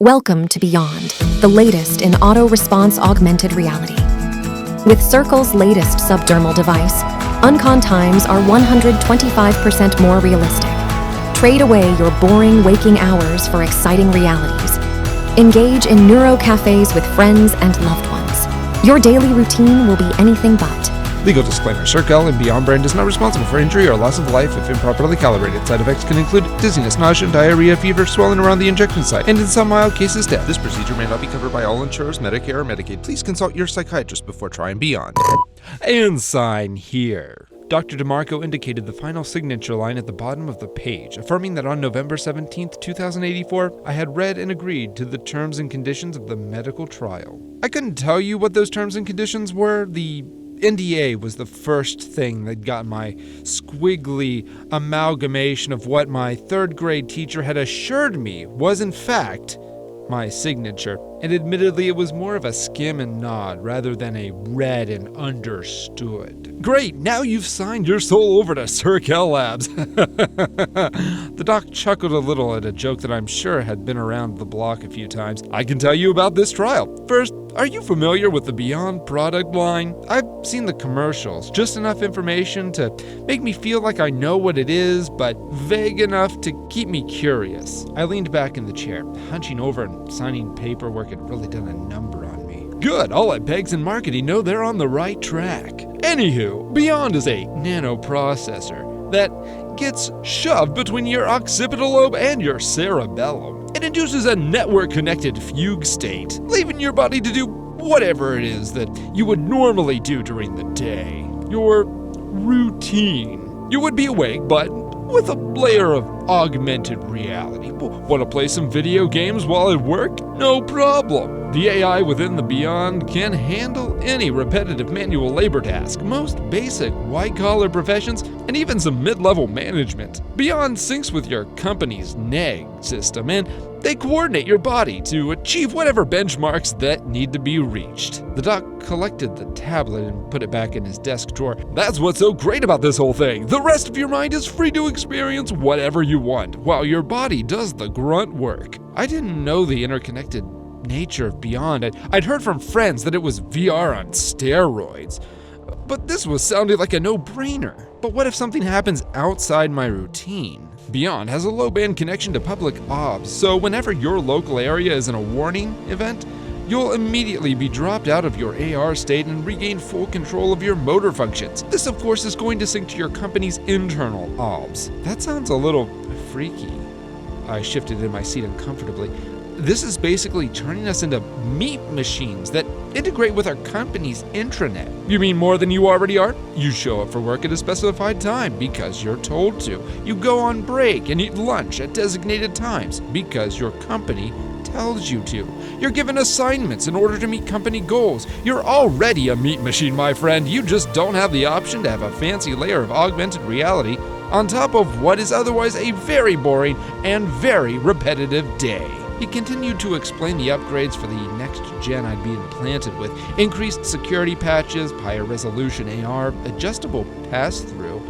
Welcome to Beyond, the latest in auto-response augmented reality. With Circle's latest subdermal device, uncon times are 125% more realistic. Trade away your boring waking hours for exciting realities. Engage in neuro-cafes with friends and loved ones. Your daily routine will be anything but. Legal disclaimer: Circle and Beyond brand is not responsible for injury or loss of life if improperly calibrated. Side effects can include dizziness, nausea, diarrhea, fever, swelling around the injection site, and in some mild cases, death. This procedure may not be covered by all insurers, Medicare, or Medicaid. Please consult your psychiatrist before trying Beyond. And sign here. Dr. DeMarco indicated the final signature line at the bottom of the page, affirming that on November 17, 2084, I had read and agreed to the terms and conditions of the medical trial. I couldn't tell you what those terms and conditions were. The NDA was the first thing that got my squiggly amalgamation of what my third grade teacher had assured me was in fact my signature, and admittedly it was more of a skim and nod rather than a read and understood. Great, now you've signed your soul over to Circle Labs. The doc chuckled a little at a joke that I'm sure had been around the block a few times. I can tell you about this trial. First, are you familiar with the Beyond product line? I've seen the commercials, just enough information to make me feel like I know what it is, but vague enough to keep me curious. I leaned back in the chair, hunching over and signing paperwork had really done a number on me. Good, all at Pegs and Marketing know they're on the right track. Anywho, Beyond is a nanoprocessor that gets shoved between your occipital lobe and your cerebellum. It induces a network-connected fugue state, leaving your body to do whatever it is that you would normally do during the day. Your routine. You would be awake, but with a layer of augmented reality. Want to play some video games while at work? No problem. The AI within the Beyond can handle any repetitive manual labor task, most basic white-collar professions, and even some mid-level management. Beyond syncs with your company's NEG system, and they coordinate your body to achieve whatever benchmarks that need to be reached. The doc collected the tablet and put it back in his desk drawer. That's what's so great about this whole thing. The rest of your mind is free to experience whatever you want, while your body does the grunt work. I didn't know the interconnected nature of Beyond. I'd heard from friends that it was VR on steroids, but this was sounding like a no-brainer. But what if something happens outside my routine? Beyond has a low-band connection to public obs, so whenever your local area is in a warning event, you'll immediately be dropped out of your AR state and regain full control of your motor functions. This, of course, is going to sync to your company's internal obs. That sounds a little freaky. I shifted in my seat uncomfortably. This is basically turning us into meat machines that integrate with our company's intranet. You mean more than you already are? You show up for work at a specified time because you're told to. You go on break and eat lunch at designated times because your company tells you to. You're given assignments in order to meet company goals. You're already a meat machine, my friend. You just don't have the option to have a fancy layer of augmented reality on top of what is otherwise a very boring and very repetitive day. He continued to explain the upgrades for the next gen I'd be implanted with: increased security patches, higher resolution AR, adjustable pass-through.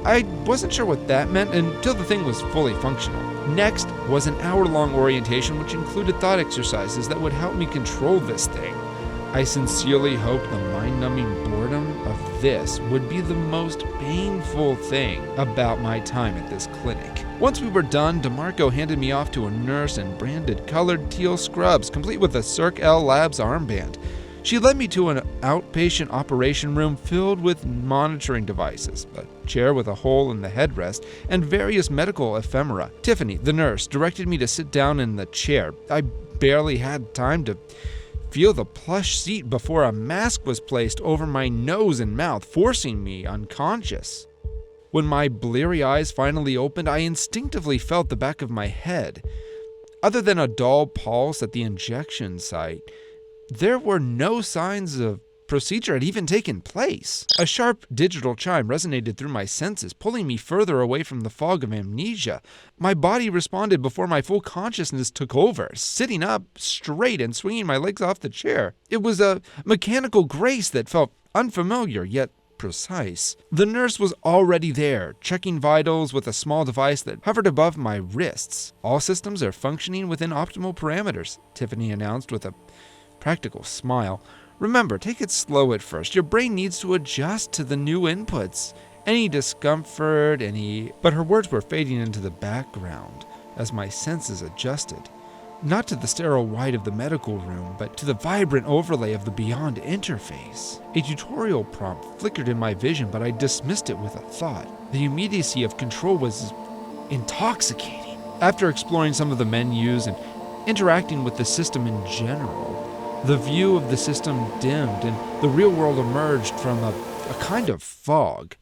I wasn't sure what that meant until the thing was fully functional. Next was an hour-long orientation which included thought exercises that would help me control this thing. I sincerely hope the mind-numbing boredom of this would be the most painful thing about my time at this clinic. Once we were done, DeMarco handed me off to a nurse in branded colored teal scrubs, complete with a Circle Labs armband. She led me to an outpatient operation room filled with monitoring devices, a chair with a hole in the headrest, and various medical ephemera. Tiffany, the nurse, directed me to sit down in the chair. I barely had time to feel the plush seat before a mask was placed over my nose and mouth, forcing me unconscious. When my bleary eyes finally opened, I instinctively felt the back of my head. Other than a dull pulse at the injection site, there were no signs of procedure had even taken place. A sharp digital chime resonated through my senses, pulling me further away from the fog of amnesia. My body responded before my full consciousness took over, sitting up straight and swinging my legs off the chair. It was a mechanical grace that felt unfamiliar yet precise. The nurse was already there, checking vitals with a small device that hovered above my wrists. "All systems are functioning within optimal parameters," Tiffany announced with a practical smile. "Remember, take it slow at first. Your brain needs to adjust to the new inputs. Any discomfort, But her words were fading into the background as my senses adjusted. Not to the sterile white of the medical room, but to the vibrant overlay of the Beyond interface. A tutorial prompt flickered in my vision, but I dismissed it with a thought. The immediacy of control was intoxicating. After exploring some of the menus and interacting with the system in general, the view of the system dimmed and the real world emerged from a kind of fog.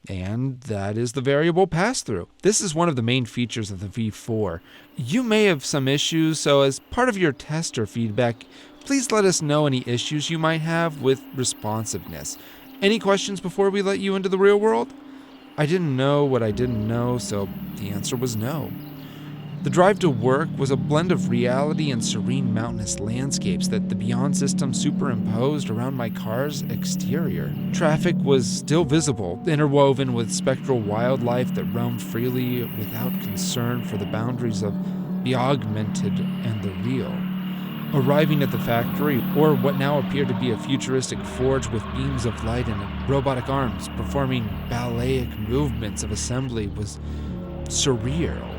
And that is the variable pass-through. This is one of the main features of the V4. You may have some issues, so as part of your tester feedback, please let us know any issues you might have with responsiveness. Any questions before we let you into the real world? I didn't know what I didn't know, so the answer was no. The drive to work was a blend of reality and serene mountainous landscapes that the Beyond system superimposed around my car's exterior. Traffic was still visible, interwoven with spectral wildlife that roamed freely without concern for the boundaries of the augmented and the real. Arriving at the factory, or what now appeared to be a futuristic forge with beams of light and robotic arms performing balletic movements of assembly, was surreal.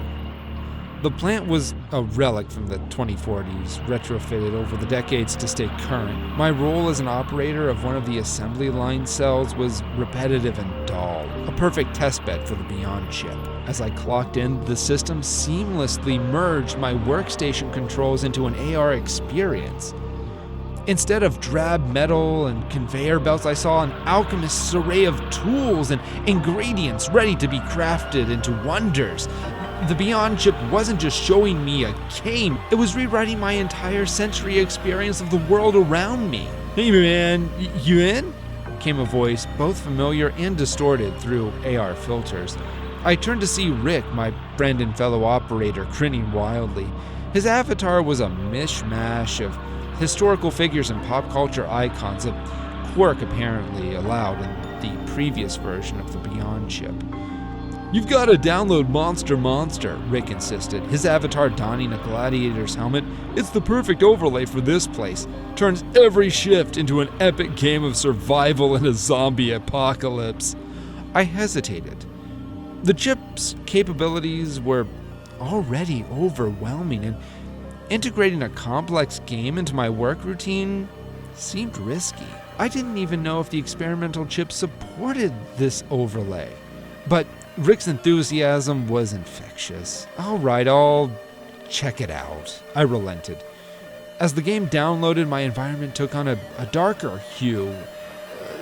The plant was a relic from the 2040s, retrofitted over the decades to stay current. My role as an operator of one of the assembly line cells was repetitive and dull, a perfect testbed for the Beyond chip. As I clocked in, the system seamlessly merged my workstation controls into an AR experience. Instead of drab metal and conveyor belts, I saw an alchemist's array of tools and ingredients ready to be crafted into wonders. The Beyond chip wasn't just showing me a game, it was rewriting my entire sensory experience of the world around me. "Hey man, you in?" came a voice, both familiar and distorted through AR filters. I turned to see Rick, my friend and fellow operator, grinning wildly. His avatar was a mishmash of historical figures and pop culture icons, a quirk apparently allowed in the previous version of the Beyond chip. "You've got to download Monster," Rick insisted, his avatar donning a gladiator's helmet. "It's the perfect overlay for this place. Turns every shift into an epic game of survival in a zombie apocalypse." I hesitated. The chip's capabilities were already overwhelming, and integrating a complex game into my work routine seemed risky. I didn't even know if the experimental chip supported this overlay. But Rick's enthusiasm was infectious. "All right, I'll check it out," I relented. As the game downloaded, my environment took on a darker hue.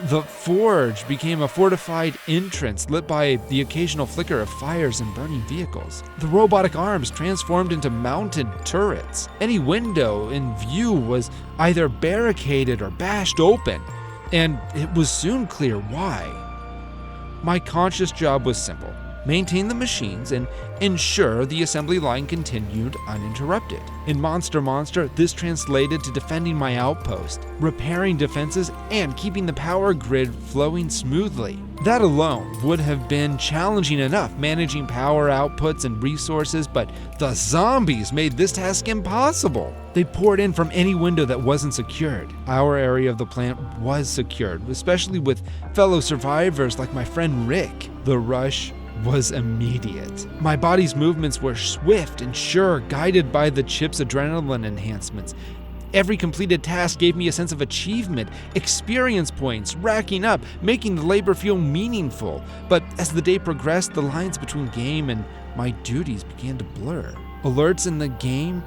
The forge became a fortified entrance lit by the occasional flicker of fires and burning vehicles. The robotic arms transformed into mounted turrets. Any window in view was either barricaded or bashed open, and it was soon clear why. My conscious job was simple: maintain the machines and ensure the assembly line continued uninterrupted. In Monster, this translated to defending my outpost, repairing defenses, and keeping the power grid flowing smoothly. That alone would have been challenging enough, managing power outputs and resources, but the zombies made this task impossible. They poured in from any window that wasn't secured. Our area of the plant was secured, especially with fellow survivors like my friend Rick. The rush was immediate. My body's movements were swift and sure, guided by the chip's adrenaline enhancements. Every completed task gave me a sense of achievement, experience points racking up, making the labor feel meaningful. But as the day progressed, the lines between game and my duties began to blur. Alerts in the game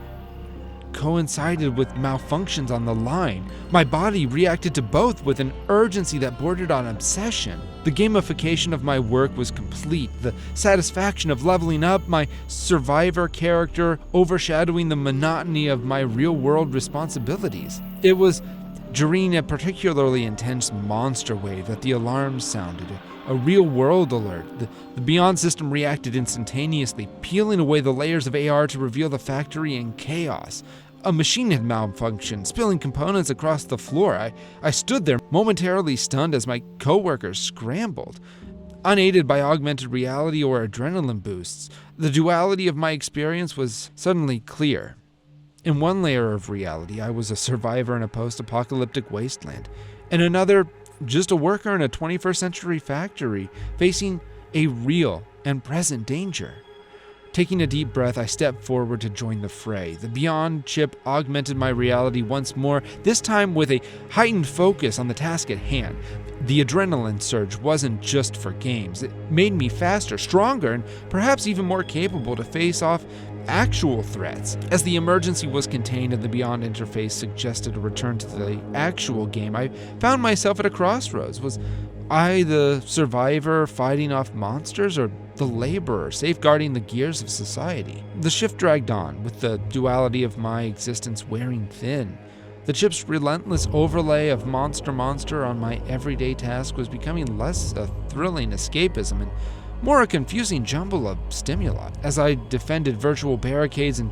coincided with malfunctions on the line. My body reacted to both with an urgency that bordered on obsession. The gamification of my work was complete, the satisfaction of leveling up my survivor character overshadowing the monotony of my real-world responsibilities. It was during a particularly intense monster wave that the alarms sounded, a real-world alert. The Beyond system reacted instantaneously, peeling away the layers of AR to reveal the factory in chaos. A machine had malfunctioned, spilling components across the floor. I stood there, momentarily stunned as my coworkers scrambled. Unaided by augmented reality or adrenaline boosts, the duality of my experience was suddenly clear. In one layer of reality, I was a survivor in a post-apocalyptic wasteland. In another, just a worker in a 21st century factory, facing a real and present danger. Taking a deep breath, I stepped forward to join the fray. The Beyond chip augmented my reality once more, this time with a heightened focus on the task at hand. The adrenaline surge wasn't just for games. It made me faster, stronger, and perhaps even more capable to face off actual threats. As the emergency was contained and the Beyond interface suggested a return to the actual game, I found myself at a crossroads. Was I the survivor fighting off monsters, or the laborer safeguarding the gears of society? The shift dragged on, with the duality of my existence wearing thin. The chip's relentless overlay of monster on my everyday task was becoming less a thrilling escapism and more a confusing jumble of stimuli. As I defended virtual barricades and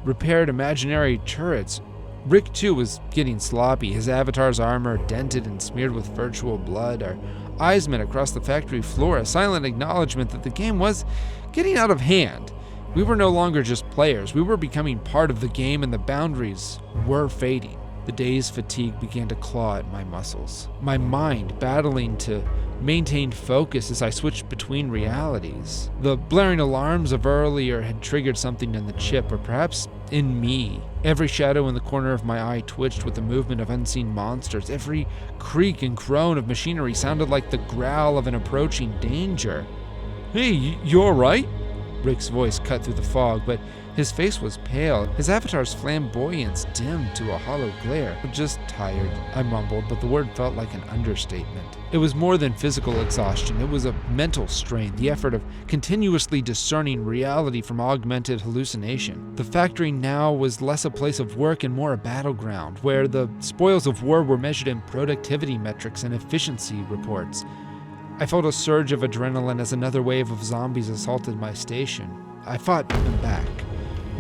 repaired imaginary turrets, Rick too was getting sloppy, his avatar's armor dented and smeared with virtual blood. Our eyes met across the factory floor, a silent acknowledgement that the game was getting out of hand. We were no longer just players, we were becoming part of the game, and the boundaries were fading. The day's fatigue began to claw at my muscles, my mind battling to maintain focus as I switched between realities. The blaring alarms of earlier had triggered something in the chip, or perhaps in me. Every shadow in the corner of my eye twitched with the movement of unseen monsters. Every creak and groan of machinery sounded like the growl of an approaching danger. "Hey, you alright?" Rick's voice cut through the fog, but his face was pale, his avatar's flamboyance dimmed to a hollow glare. "Just tired," I mumbled, but the word felt like an understatement. It was more than physical exhaustion, it was a mental strain, the effort of continuously discerning reality from augmented hallucination. The factory now was less a place of work and more a battleground, where the spoils of war were measured in productivity metrics and efficiency reports. I felt a surge of adrenaline as another wave of zombies assaulted my station. I fought them back.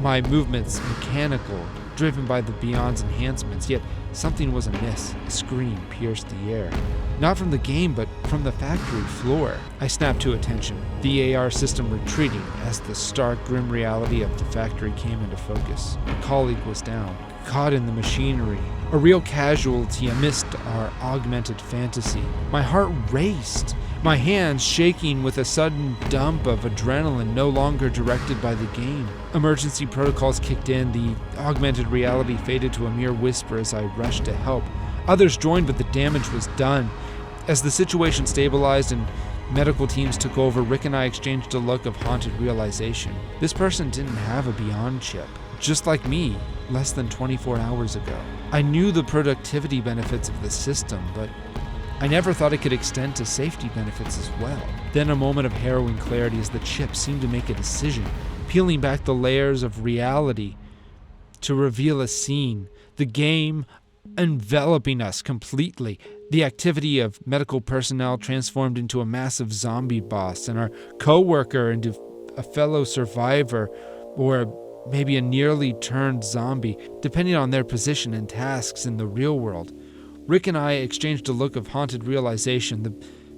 My movements mechanical, driven by the Beyond's enhancements, yet something was amiss. A scream pierced the air. Not from the game, but from the factory floor. I snapped to attention, the AR system retreating as the stark, grim reality of the factory came into focus. A colleague was down, caught in the machinery, a real casualty amidst our augmented fantasy. My heart raced, my hands shaking with a sudden dump of adrenaline no longer directed by the game. Emergency protocols kicked in, the augmented reality faded to a mere whisper as I rushed to help. Others joined, but the damage was done. As the situation stabilized and medical teams took over, Rick and I exchanged a look of haunted realization. This person didn't have a Beyond chip, just like me, less than 24 hours ago. I knew the productivity benefits of the system, but I never thought it could extend to safety benefits as well. Then a moment of harrowing clarity as the chip seemed to make a decision, peeling back the layers of reality to reveal a scene, the game enveloping us completely. The activity of medical personnel transformed into a massive zombie boss, and our co-worker into a fellow survivor, or maybe a nearly turned zombie, depending on their position and tasks in the real world. Rick and I exchanged a look of haunted realization, the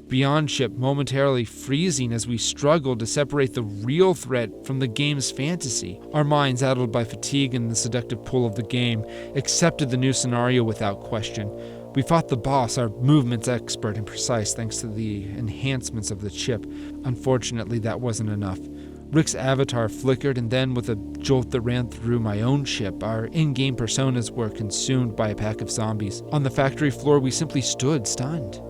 Beyond chip momentarily freezing as we struggled to separate the real threat from the game's fantasy. Our minds, addled by fatigue and the seductive pull of the game, accepted the new scenario without question. We fought the boss, our movements expert and precise thanks to the enhancements of the chip. Unfortunately, that wasn't enough. Rick's avatar flickered, and then with a jolt that ran through my own chip, our in-game personas were consumed by a pack of zombies. On the factory floor, we simply stood, stunned.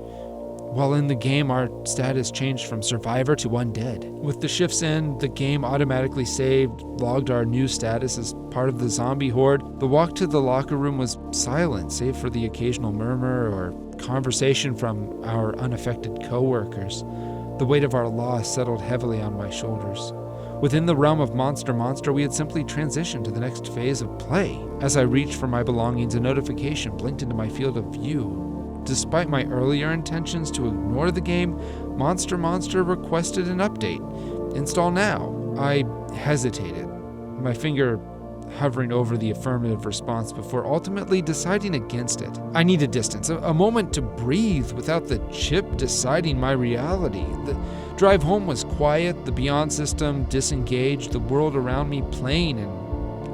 While in the game, our status changed from survivor to undead. With the shift's end, the game automatically saved, logged our new status as part of the zombie horde. The walk to the locker room was silent, save for the occasional murmur or conversation from our unaffected co-workers. The weight of our loss settled heavily on my shoulders. Within the realm of Monster, we had simply transitioned to the next phase of play. As I reached for my belongings, a notification blinked into my field of view. Despite my earlier intentions to ignore the game, Monster requested an update. Install now. I hesitated. My finger hovering over the affirmative response before ultimately deciding against it. I needed distance, a moment to breathe without the chip deciding my reality. The drive home was quiet, the Beyond system disengaged, the world around me plain and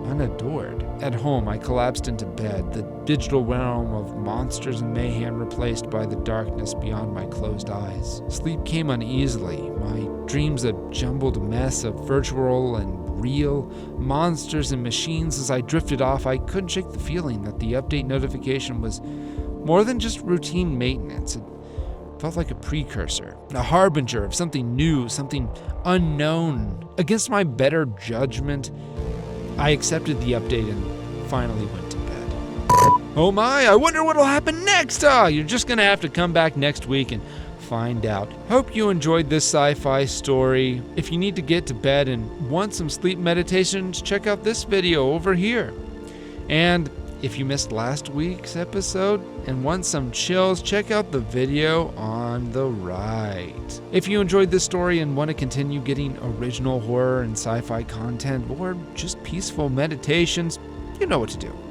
unadored. At home, I collapsed into bed, the digital realm of monsters and mayhem replaced by the darkness beyond my closed eyes. Sleep came uneasily, my dreams a jumbled mess of virtual and real, monsters and machines. As I drifted off, I couldn't shake the feeling that the update notification was more than just routine maintenance. It felt like a precursor, a harbinger of something new, something unknown. Against my better judgment, I accepted the update and finally went to bed. Oh my, I wonder what'll happen next! You're just gonna have to come back next week and find out. Hope you enjoyed this sci-fi story. If you need to get to bed and want some sleep meditations, check out this video over here. And if you missed last week's episode and want some chills, check out the video on the right. If you enjoyed this story and want to continue getting original horror and sci-fi content or just peaceful meditations, you know what to do.